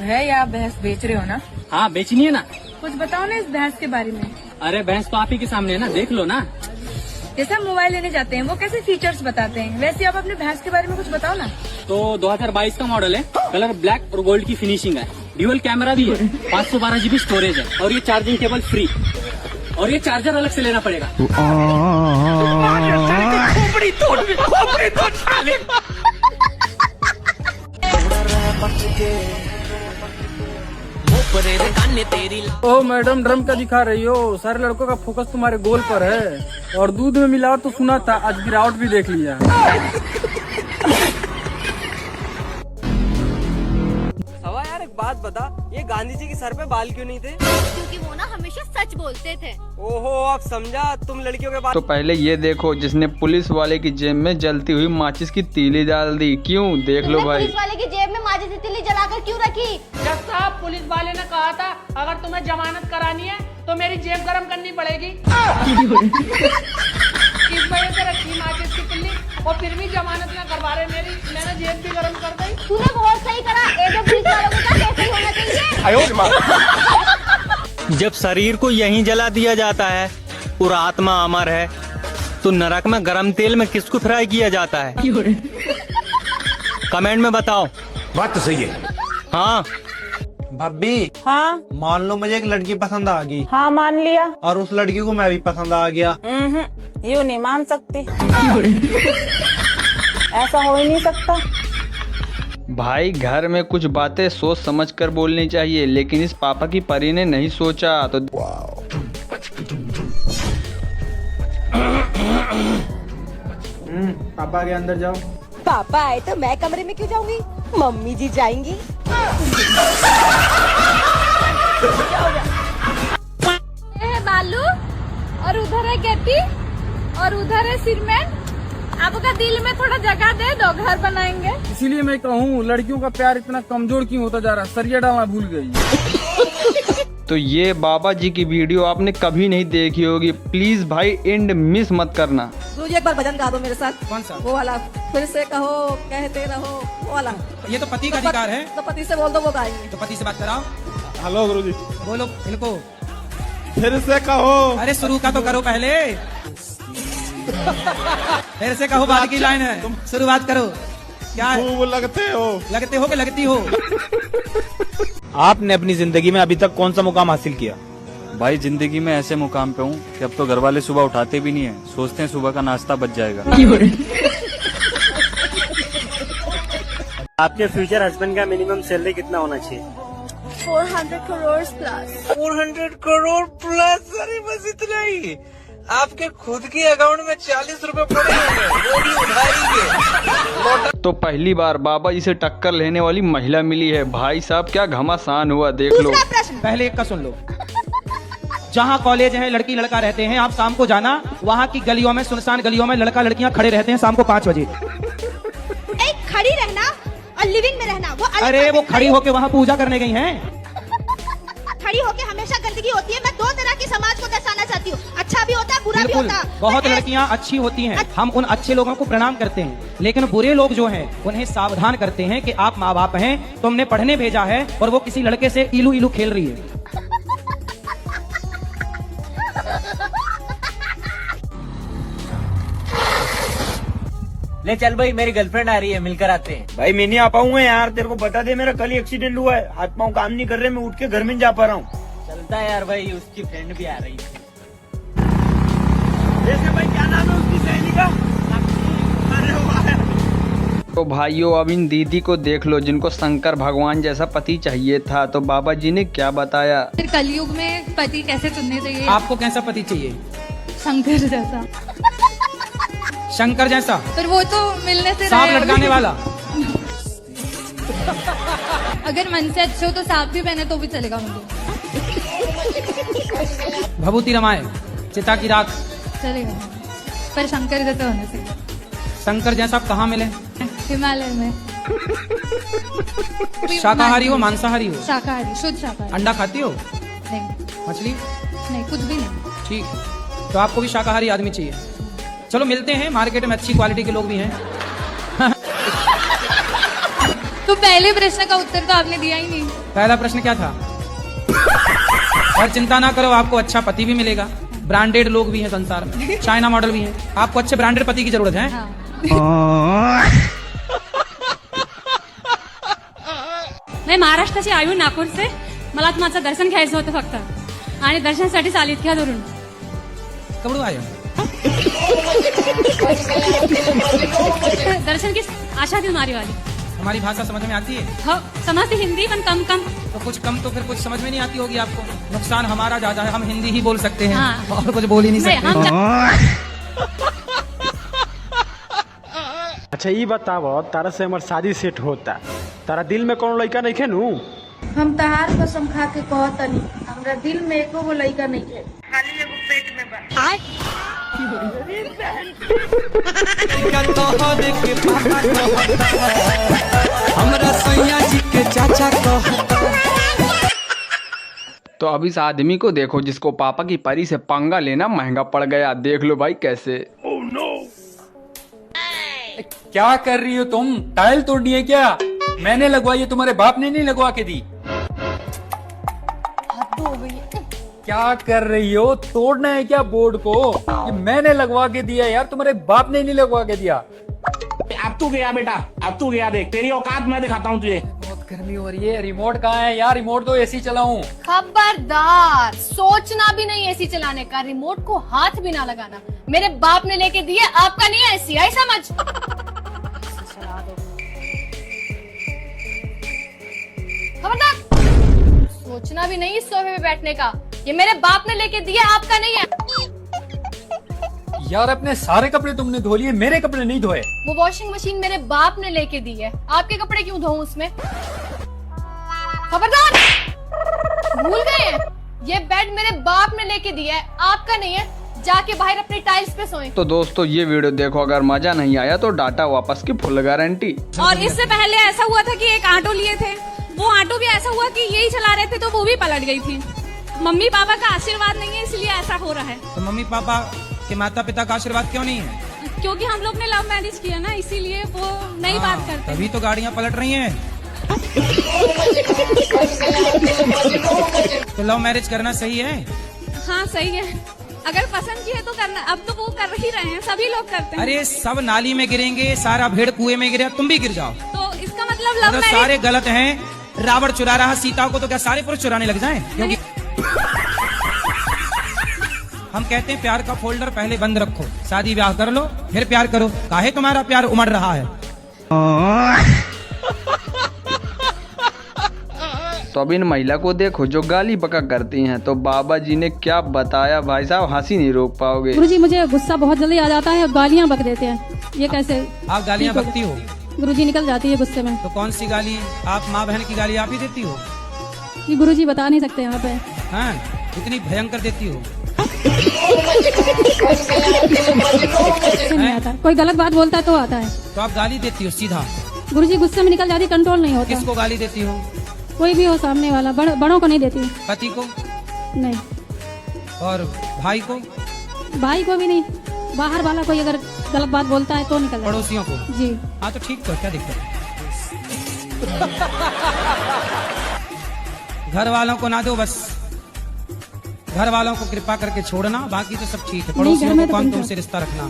है या भैंस बेच रहे हो ना? हाँ बेचनी है ना। कुछ बताओ ना इस भैंस के बारे में। अरे भैंस तो आप ही के सामने है ना, देख लो ना। जैसे हम मोबाइल लेने जाते हैं वो कैसे फीचर्स बताते हैं, वैसे आप अपने भैंस के बारे में कुछ बताओ ना। तो 2022 का मॉडल है, कलर ब्लैक और गोल्ड की फिनिशिंग है, ड्यूअल कैमरा भी है, 512 GB स्टोरेज है और ये चार्जिंग केबल फ्री और ये चार्जर अलग से लेना पड़ेगा। ओ मैडम ड्रम का दिखा रही हो, सारे लड़कों का फोकस तुम्हारे गोल पर है और दूध में मिलावट तो सुना था, आज गिरावट भी देख लिया। हवा यार, एक बात बता, ये गांधी जी के सर पे बाल क्यों नहीं थे? क्योंकि वो ना हमेशा सच बोलते थे। ओहो, अब समझा, तुम लड़कियों के बात। तो पहले ये देखो जिसने पुलिस वाले की जेब में जलती हुई माचिस की तीली डाल दी, क्यों? देख लो भाई। पुलिस वाले की जेब में माचिस की तीली जलाकर क्यों रखी? जज साहब, पुलिस वाले ने कहा था अगर तुम्हें जमानत करानी है तो मेरी जेब गरम करनी पड़ेगी। इस वजह से रखी माचिस की तिल्ली और फिर भी जमानत ना करवा रहे मेरी, मैंने जेब भी गरम कर दी। तूने बहुत सही करा, ये जो पुलिस वालों के साथ ऐसे ही होना चाहिए। जब शरीर को यहीं जला दिया जाता है और आत्मा अमर है, तो नरक में गरम तेल में किसको फ्राई किया जाता है? कमेंट में बताओ। बात तो सही है। हाँ भाभी। हाँ मान लो मुझे एक लड़की पसंद आ गई। हाँ मान लिया। और उस लड़की को मैं भी पसंद आ गया। यूँ नहीं मान सकती। ऐसा हो ही नहीं सकता। भाई घर में कुछ बातें सोच समझ कर बोलनी चाहिए, लेकिन इस पापा की परी ने नहीं सोचा तो पापा के अंदर जाओ। पापा आए तो मैं कमरे में क्यों जाऊंगी, मम्मी जी जाएंगी। ये है बालू और उधर है गेटी और उधर है सीमेंट। आपका दिल में थोड़ा जगह दे दो, घर बनाएंगे। इसीलिए मैं कहूँ लड़कियों का प्यार इतना कमजोर क्यों होता जा रहा, सरिया डालना भूल गई। तो ये बाबा जी की वीडियो आपने कभी नहीं देखी होगी, प्लीज भाई एंड मिस मत करना। गुरुजी एक बार भजन गा दो मेरे साथ। कौन सा? वो वाला, फिर से कहो कहते रहो, वो वाला। ये तो पति का अधिकार है। तो पति से बोल दो, वो गाएंगे। तो पति से बात कराओ। हेलो गुरुजी। बोलो इनको। फिर से कहो। अरे शुरू का तो करो पहले। फिर से कहो, बाद की लाइन है, शुरुआत करो। क्या है? वो लगते हो कि लगती हो? आपने अपनी जिंदगी में अभी तक कौन सा मुकाम हासिल किया? भाई जिंदगी में ऐसे मुकाम पे हूँ कि अब तो घर वाले सुबह उठाते भी नहीं है, सोचते हैं सुबह का नाश्ता बच जाएगा। आपके फ्यूचर हस्बैंड का मिनिमम सैलरी कितना होना चाहिए? 400 करोड़ प्लस। 400 करोड़ प्लस? अरे बस इतना ही? आपके खुद के अकाउंट में 40 रुपए पड़े होंगे, वो भी उधारी के। तो पहली बार बाबा जी से टक्कर लेने वाली महिला मिली है, भाई साहब क्या घमासान हुआ, देख लो। पहले एक का सुन लो। जहाँ कॉलेज है, लड़की लड़का रहते हैं, आप शाम को जाना, वहाँ की गलियों में, सुनसान गलियों में लड़का लड़कियाँ खड़े रहते हैं शाम को 5 बजे। खड़ी रहना और लिविंग में रहना वो अलग। अरे वो खड़ी होके वहाँ पूजा करने गई हैं। खड़ी होके हमेशा गंदगी होती है। मैं 2 तरह की समाज को दर्शाना चाहती हूँ, अच्छा भी होता है, बुरा भी होता है। बहुत लड़कियाँ अच्छी होती हैं, हम उन अच्छे लोगों को प्रणाम करते हैं, लेकिन बुरे लोग जो हैं उन्हें सावधान करते हैं कि आप माँ बाप हैं, तुमने पढ़ने भेजा है और वो किसी लड़के से इलू इलू खेल रही है। ले चल भाई, मेरी गर्लफ्रेंड आ रही है, मिलकर आते हैं। भाई मैं नहीं आ पाऊंगा यार, तेरे को बता दे, मेरा कल ही एक्सीडेंट हुआ है, हाथ पाँव काम नहीं कर रहे, मैं उठ के घर में जा पा रहा हूँ। चलता है यार भाई, उसकी फ्रेंड भी आ रही है। जैसे भाई क्या नाम है उसकी सहेली का? तो भाइयों अब इन दीदी को देख लो जिनको शंकर भगवान जैसा पति चाहिए था, तो बाबा जी ने क्या बताया। फिर कलयुग में पति कैसे चुनने चाहिए? आपको कैसा पति चाहिए? शंकर जैसा। शंकर जैसा? पर वो तो मिलने से सांप लटकाने वाला। अगर मन से अच्छे हो तो सांप भी पहने तो भी चलेगा मुझे। भभूति रमाए, चिता की राख चलेगा, पर शंकर जैसे होने से। शंकर जैसा कहाँ मिले? हिमालय में। शाकाहारी हो मांसाहारी हो? शाकाहारी, शुद्ध शाकाहारी। अंडा खाती हो? नहीं। मछली? नहीं, कुछ भी नहीं। ठीक, तो आपको भी शाकाहारी आदमी चाहिए। चलो मिलते हैं, मार्केट में अच्छी क्वालिटी के लोग भी हैं। तो पहले प्रश्न का उत्तर तो आपने दिया ही नहीं। पहला प्रश्न क्या था? और चिंता ना करो, आपको अच्छा पति भी मिलेगा। ब्रांडेड लोग भी हैं संसार में, चाइना मॉडल भी हैं। आपको अच्छे ब्रांडेड पति की जरूरत है। मैं महाराष्ट्राची आयु नागपूर से, मला तुमचं दर्शन घ्यायचं होतं फक्त आणि दर्शनासाठीच आली इतक्या दुरून। कबड़ू आए हो? दर्शन की आशा थी तुम्हारी वाली। हमारी भाषा समझ में आती है? हो समझती हिंदी पण कम कम। तो कुछ कम तो फिर कुछ समझ में नहीं आती होगी आपको। नुकसान हमारा ज्यादा है, हम हिंदी ही बोल सकते हैं। हाँ। और कुछ बोल ही नहीं सकते। अच्छा ये बताओ, तारा से हमार शादी सेट होता, तारा दिल में कौन लड़का नहीं खेनू? हम तहार कसम खा के कहतनी, हमरा दिल में एको गो लड़का नहीं है, खाली एगो पेट में बा। हमरा सैया जी के चाचा तो अब इस आदमी को देखो जिसको पापा की परी से पंगा लेना महंगा पड़ गया। देख लो भाई कैसे। क्या कर रही हो तुम? टाइल तोड़नी है क्या? मैंने लगवाई है, तुम्हारे बाप ने नहीं लगवा के दी। क्या कर रही हो? तोड़ना है क्या बोर्ड को? ये मैंने लगवा के दिया यार, तुम्हारे बाप ने नहीं लगवा के दिया। अब तू गया बेटा, अब तू गया, देख तेरी औकात मैं दिखाता हूँ तुझे। बहुत गर्मी हो रही है। रिमोट कहाँ है यार? रिमोट तो एसी चलाऊं। खबरदार, सोचना भी नहीं एसी चलाने का, रिमोट को हाथ भी ना लगाना। मेरे बाप ने लेके दिए, आपका नहीं है एसी, आई समझ। खबरदार, सोचना भी नहीं इस सोफे पे बैठने का। ये मेरे बाप ने लेके दिए, आपका नहीं है। यार अपने सारे कपड़े तुमने धो लिए, मेरे कपड़े नहीं धोए। वो वॉशिंग मशीन मेरे बाप ने लेके दी है, आपके कपड़े क्यों धोऊं उसमें? खबरदार, भूल गए हैं? ये बेड मेरे बाप ने लेके दिया है, आपका नहीं है। जाके बाहर अपनी टाइल्स पे सोएं। तो दोस्तों ये वीडियो देखो, अगर मजा नहीं आया तो डाटा वापस की फुल गारंटी। और इससे पहले ऐसा हुआ था कि एक ऑटो लिए थे, वो ऑटो भी ऐसा हुआ कि यही चला रहे थे तो वो भी पलट गई थी। मम्मी पापा का आशीर्वाद नहीं है, इसलिए ऐसा हो रहा है। तो मम्मी पापा के माता पिता का आशीर्वाद क्यों नहीं है? क्योंकि हम लोग ने लव मैरिज किया ना, इसीलिए वो नहीं बात करते। तभी तो गाड़ियाँ पलट रही हैं। तो लव मैरिज करना सही है? हाँ सही है, अगर पसंद की है तो करना। अब तो वो कर ही रहे हैं, सभी लोग करते हैं। अरे सब नाली में गिरेंगे, सारा भेड़ कुएं में गिरे, तुम भी गिर जाओ तो इसका मतलब लव मैरिज सारे गलत हैं। रावण चुरा रहा सीता को, तो क्या सारे पुरुष चुराने लग जाएं? क्योंकि हम कहते हैं प्यार का फोल्डर पहले बंद रखो, शादी ब्याह कर लो फिर प्यार करो। काहे तुम्हारा प्यार उमड़ रहा है? तो अब इन महिला को देखो जो गाली बका करती हैं। तो बाबा जी ने क्या बताया भाई साहब, हंसी नहीं रोक पाओगे। गुरुजी मुझे गुस्सा बहुत जल्दी आ जाता है, गालियाँ बक देते हैं। ये कैसे? आप गालियाँ बकती हो? गुरुजी निकल जाती है गुस्से में। तो कौन सी गाली? आप माँ बहन की गाली आप ही देती हो? ये गुरुजी बता नहीं सकते यहाँ पे। हाँ, इतनी भयंकर देती हो? नहीं आता, कोई गलत बात बोलता है तो आता है। तो आप गाली देती हो सीधा? गुरुजी गुस्से में निकल जाती, कंट्रोल नहीं होता। किसको गाली देती हो? कोई भी हो सामने वाला, बड़ों को नहीं देती। पति को? नहीं। और भाई को? भाई को भी नहीं। बाहर वाला कोई अगर गलत बात बोलता है तो निकल जाता। पड़ोसियों को? जी हाँ तो ठीक, तो क्या दिक्कत है? घर वालों को ना दो, बस घर वालों को कृपा करके छोड़ना, बाकी तो सब ठीक है। पड़ोसियों को कौन तुमसे रिश्ता रखना।